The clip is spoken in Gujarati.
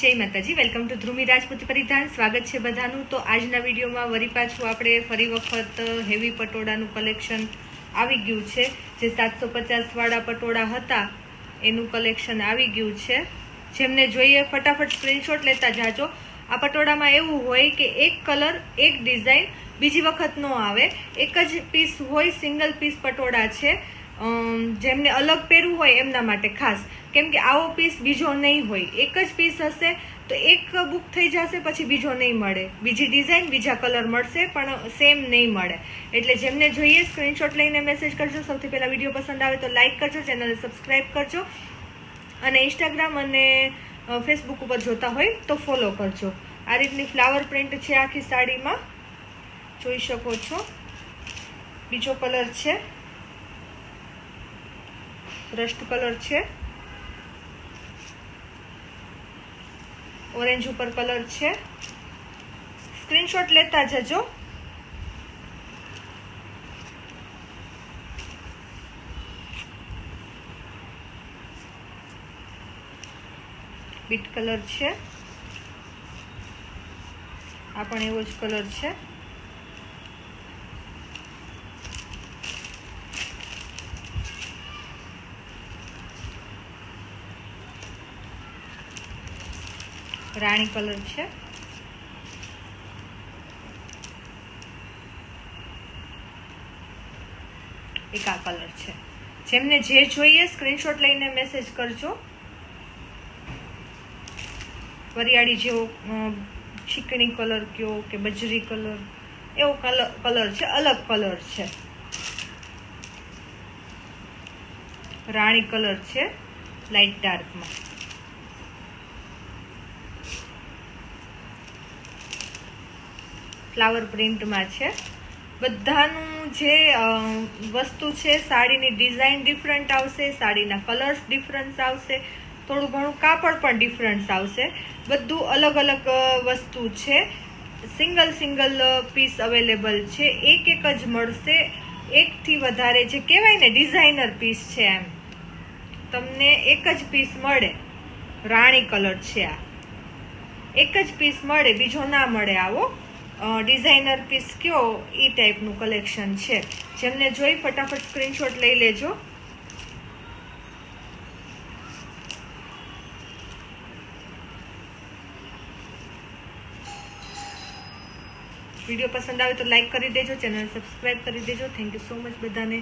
જય માતાજી, વેલકમ ટુ ધ્રુમી રાજપૂતી પરિધાન. સ્વાગત છે બધાનું. તો આજના વિડીયોમાં વરી પાછું આપણે ફરી વખત હેવી પટોળાનું કલેક્શન આવી ગયું છે. જે 750 વાળા પટોળા હતા એનું કલેક્શન આવી ગયું છે. જેમને જોઈએ ફટાફટ સ્ક્રીનશોટ લેતા જાજો. આ પટોળામાં એવું હોય કે એક કલર એક ડિઝાઇન બીજી વખત ન આવે, એક જ પીસ હોય, સિંગલ પીસ પટોળા છે. જેમને અલગ પહેરવું હોય એમના માટે ખાસ, કેમ કે આવો પીસ બીજો નહીં હોય. એક જ પીસ હશે તો એક બુક થઈ જશે, પછી બીજો નહીં મળે. બીજી ડિઝાઇન બીજા કલર મળશે પણ સેમ નહીં મળે. એટલે જેમને જોઈએ સ્ક્રીનશોટ લઈને મેસેજ કરજો. સૌથી પહેલા વિડીયો પસંદ આવે તો લાઇક કરજો, ચેનલને સબસ્ક્રાઇબ કરજો અને ઇન્સ્ટાગ્રામ અને ફેસબુક ઉપર જોતા હોય તો ફોલો કરજો. આ રીતની ફ્લાવર પ્રિન્ટ છે આખી સાડીમાં, જોઈ શકો છો. બીજો કલર છે રસ્ટ કલર છે, ઓરેન્જ ઉપર કલર છે. સ્ક્રીનશોટ લેતા જજો. બીટ કલર છે, આ પણ એવો જ કલર છે. રાણી કલર છે, એક આ કલર છે. જેમને જે જોઈએ સ્ક્રીનશોટ લઈને મેસેજ કરજો. વરિયાળી જેવો ચીકણી કલર કયો કે બજરી કલર, એવો કલર છે, અલગ કલર છે. રાણી કલર છે લાઇટ ડાર્કમાં. ફ્લાવર પ્રિન્ટમાં છે. બધાનું જે વસ્તુ છે, સાડીની ડિઝાઇન ડિફરન્ટ આવશે, સાડીના કલર્સ ડિફરન્સ આવશે, થોડું ઘણું કાપડ પણ ડિફરન્સ આવશે. બધું અલગ અલગ વસ્તુ છે. સિંગલ પીસ અવેલેબલ છે, એક જ મળશે. એકથી વધારે જે કહેવાય ને ડિઝાઇનર પીસ છે, એમ તમને એક જ પીસ મળે. રાણી કલર છે આ, એક જ પીસ મળે, બીજો ના મળે. આવો ડિઝાઇનર પીસ કયો એ ટાઈપનું કલેક્શન છે. જેમને જોઈ ફટાફટ સ્ક્રીનશોટ લઈ લેજો. વિડીયો પસંદ આવે તો લાઈક કરી દેજો, ચેનલ સબસ્ક્રાઇબ કરી દેજો. થેન્ક યુ સો મચ બધાને.